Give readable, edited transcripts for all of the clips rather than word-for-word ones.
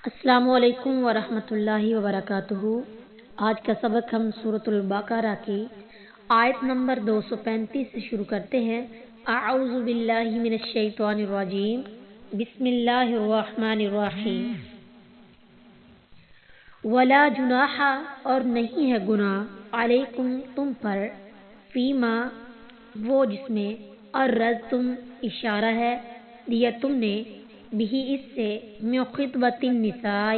السلام علیکم ورحمۃ اللہ وبرکاتہ۔ آج کا سبق ہم سورۃ البقرہ کی آیت نمبر 235 سے شروع کرتے ہیں۔ اعوذ باللہ من الشیطان الرجیم، بسم اللہ الرحمن الرحیم۔ ولا جناح، اور نہیں ہے گناہ، علیکم تم پر، فیما وہ جس میں، عرضتم اشارہ ہے، دیا تم نے، بھی اس سے، من خطبۃ النساء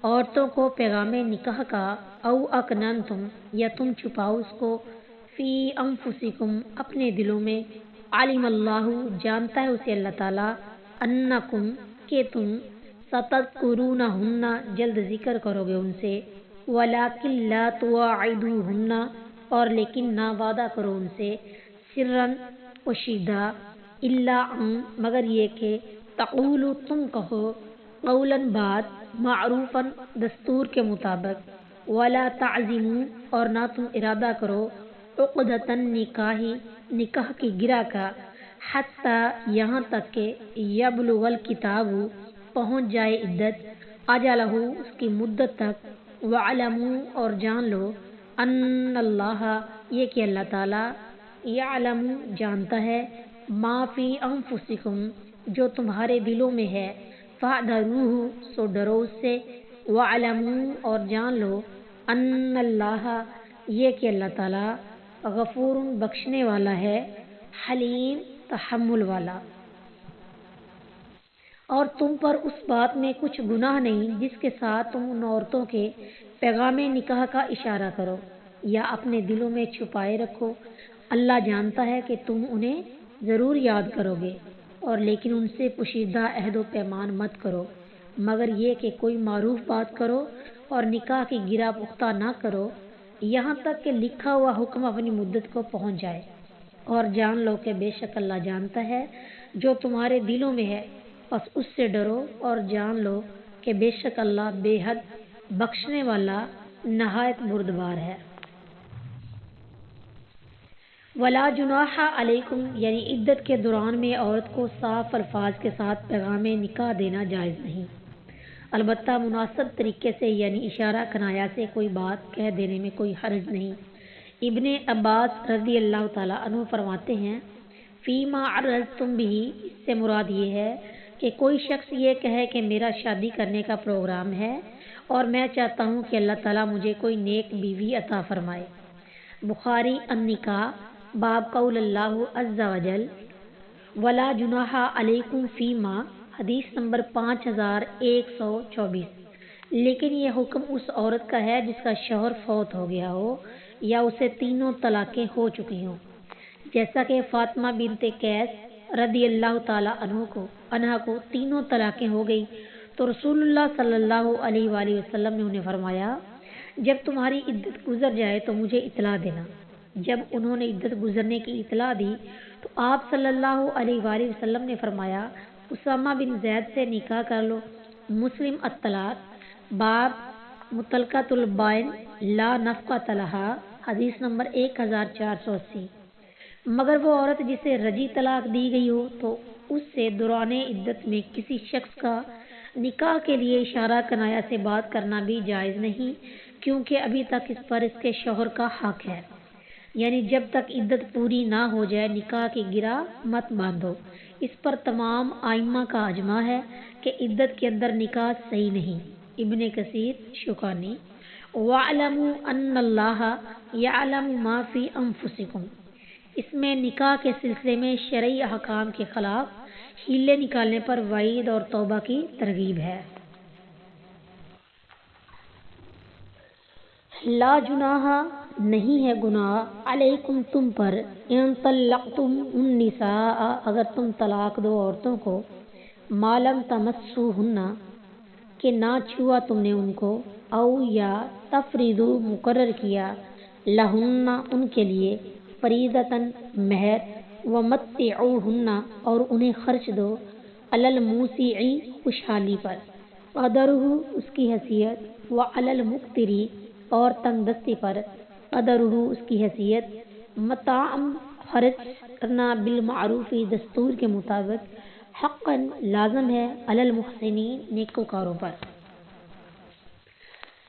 عورتوں کو پیغام نکاح کا، او اکننتم یا تم چھپاؤ اس کو، فی انفسکم اپنے دلوں میں، علم اللہ جانتا ہے اسے اللہ تعالیٰ، انکم کہ تم، ستذکرونہن جلد ذکر کرو گے ان سے، ولکن لا تواعدوہن اور لیکن نہ وعدہ کرو ان سے، سرًا پوشیدہ، الا ان مگر یہ کہ تقولوا تم کہو، قولا بات، معروفا دستور کے مطابق، ولا تعزموا اور نہ تم ارادہ کرو، عقدۃ النکاح نکاح کی گرہ کا، حتی یہاں تک کہ یبلغ الکتاب پہنچ جائے عدت، اجلہ اس کی مدت تک، وعلموا اور جان لو، ان اللہ یہ کہ اللہ تعالیٰ، یعلم جانتا ہے، ما فی انفسکم جو تمہارے دلوں میں ہے، فاحذروہ سو ڈرو اس سے، وعلموا اور جان لو، ان اللہ یہ کہ اللہ تعالیٰ، غفور بخشنے والا ہے، حلیم تحمل والا۔ اور تم پر اس بات میں کچھ گناہ نہیں جس کے ساتھ تم ان عورتوں کے پیغام نکاح کا اشارہ کرو یا اپنے دلوں میں چھپائے رکھو، اللہ جانتا ہے کہ تم انہیں ضرور یاد کرو گے، اور لیکن ان سے پوشیدہ عہد و پیمان مت کرو، مگر یہ کہ کوئی معروف بات کرو اور نکاح کی گرہ پختہ نہ کرو، یہاں تک کہ لکھا ہوا حکم اپنی مدت کو پہنچ جائے، اور جان لو کہ بے شک اللہ جانتا ہے جو تمہارے دلوں میں ہے، پس اس سے ڈرو اور جان لو کہ بے شک اللہ بے حد بخشنے والا، نہایت بردبار ہے۔ ولا جناح علیکم یعنی عدت کے دوران میں عورت کو صاف الفاظ کے ساتھ پیغام نکاح دینا جائز نہیں، البتہ مناسب طریقے سے یعنی اشارہ کنایا سے کوئی بات کہہ دینے میں کوئی حرج نہیں۔ ابن عباس رضی اللہ تعالیٰ عنہ فرماتے ہیں، فیما عرضتم بہ اس سے مراد یہ ہے کہ کوئی شخص یہ کہے کہ میرا شادی کرنے کا پروگرام ہے اور میں چاہتا ہوں کہ اللہ تعالیٰ مجھے کوئی نیک بیوی عطا فرمائے۔ بخاری النکاح باب قول اللہ عز وجل، ولا جناح علیکم فیما، حدیث نمبر 5124۔ لیکن یہ حکم اس عورت کا ہے جس کا شوہر فوت ہو گیا ہو یا اسے تینوں طلاقیں ہو چکی ہوں، جیسا کہ فاطمہ بنت قیس رضی اللہ تعالیٰ عنہا کو تینوں طلاقیں ہو گئی، تو رسول اللہ صلی اللہ علیہ وآلہ وسلم نے انہیں فرمایا، جب تمہاری عدت گزر جائے تو مجھے اطلاع دینا۔ جب انہوں نے عدت گزرنے کی اطلاع دی تو آپ صلی اللہ علیہ وآلہ وسلم نے فرمایا، اسامہ بن زید سے نکاح کر لو۔ مسلم الطلاق باب مطلقۃ البائن لا نفقۃ لہا، حدیث نمبر 1480۔ مگر وہ عورت جسے رجعی طلاق دی گئی ہو تو اس سے دوران عدت میں کسی شخص کا نکاح کے لیے اشارہ کنایا سے بات کرنا بھی جائز نہیں، کیونکہ ابھی تک اس پر اس کے شوہر کا حق ہے، یعنی جب تک عدت پوری نہ ہو جائے نکاح کی گرہ مت باندھو۔ اس پر تمام ائمہ کا اجماع ہے کہ عدت کے اندر نکاح صحیح نہیں۔ ابن کثیر شوکانی، وَاعْلَمُوا أَنَّ اللَّهَ يَعْلَمُ مَا فِي أَنفُسِكُمْ، اس میں نکاح کے سلسلے میں شرعی احکام کے خلاف حیلے نکالنے پر وعید اور توبہ کی ترغیب ہے۔ لا جناح نہیں ہے گناہ، علیکم تم پر، ان طلقتم النساء اگر تم طلاق دو عورتوں کو، ما لم تمسوہن کہ نہ چھوا تم نے ان کو، او یا تفریضوا مقرر کیا، لہن ان کے لیے، فریضۃً مہر، ومتعوہن اور انہیں خرچ دو، علی الموسع خوشحالی پر، قدرہ اس کی حیثیت، وعلی المقتر اور تنگ دستی پر، قدرہ اس کی حیثیت، متاعً خرچ کرنا، بالمعروف دستور کے مطابق، حقاً لازم ہے، علی المحسنین نیکوکاروں پر۔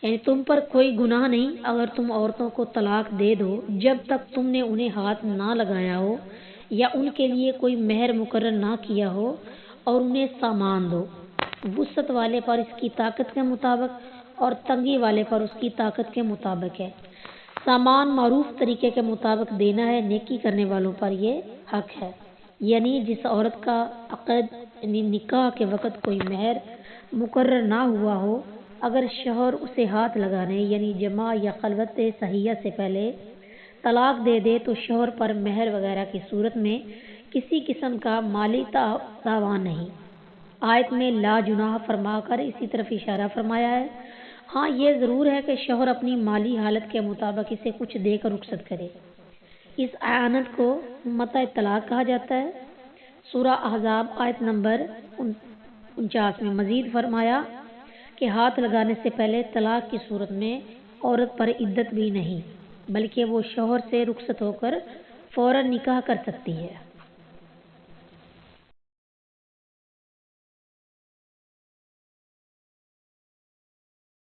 یعنی تم پر کوئی گناہ نہیں اگر تم عورتوں کو طلاق دے دو جب تک تم نے انہیں ہاتھ نہ لگایا ہو یا ان کے لیے کوئی مہر مقرر نہ کیا ہو، اور انہیں سامان دو، وسعت والے پر اس کی طاقت کے مطابق اور تنگی والے پر اس کی طاقت کے مطابق ہے۔ سامان معروف طریقے کے مطابق دینا ہے، نیکی کرنے والوں پر یہ حق ہے۔ یعنی جس عورت کا عقد یعنی نکاح کے وقت کوئی مہر مقرر نہ ہوا ہو، اگر شوہر اسے ہاتھ لگانے یعنی جماع یا خلوت صحیحہ سے پہلے طلاق دے دے تو شوہر پر مہر وغیرہ کی صورت میں کسی قسم کا مالی تاوان نہیں۔ آیت میں لا جناح فرما کر اسی طرف اشارہ فرمایا ہے۔ ہاں یہ ضرور ہے کہ شوہر اپنی مالی حالت کے مطابق اسے کچھ دے کر رخصت کرے۔ اس اعانت کو متع طلاق کہا جاتا ہے۔ سورہ احزاب آیت نمبر 49 میں مزید فرمایا کہ ہاتھ لگانے سے پہلے طلاق کی صورت میں عورت پر عدت بھی نہیں، بلکہ وہ شوہر سے رخصت ہو کر فوراً نکاح کر سکتی ہے۔